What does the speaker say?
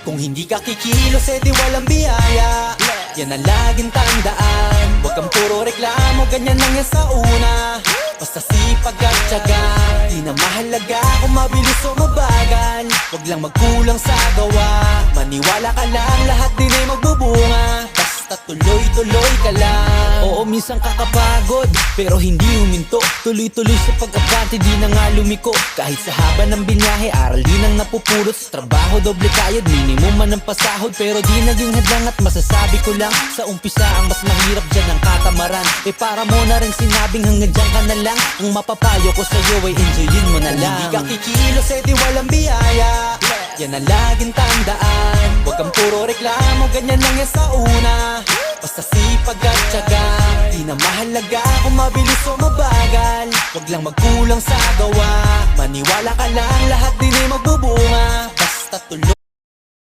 Kung hindi ka kikilos, edi walang biyaya. Yan ang laging tandaan. Huwag kang puro reklamo, ganyan lang yan sa una. Basta sipag at tiyaga, di na mahalaga kung mabilis o mabagal. Huwag lang magkulang sa gawa, maniwala ka lang, lahat din ay magbubunga. Basta tuloy-tuloy ka lang. Oo, minsan kakapagod, pero hindi huminto. Tuloy-tuloy sa pag-abante, di na nga lumiko. Kahit sa haba ng binyahe, aral din ang napupulot. Sa trabaho, doble kayod, minimum man ang pasahod. Pero di naging hadlang at masasabi ko lang, sa umpisa ang mas mahirap dyan ang katamaran. Eh para mo na rin sinabing hanggang dyan ka na lang. Ang mapapayo ko sa'yo ay enjoyin mo na lang. Hindi ka kikilos, edi walang biyaya. Yan ang laging tandaan. Huwag kang puro reklamo, ganyan lang yan sa una. Basta sipag at tiyaga, di na mahalaga kung mabilis o mabagal. Huwag lang magkulang sa gawa, maniwala ka lang, lahat din ay magbubunga. Basta tuloy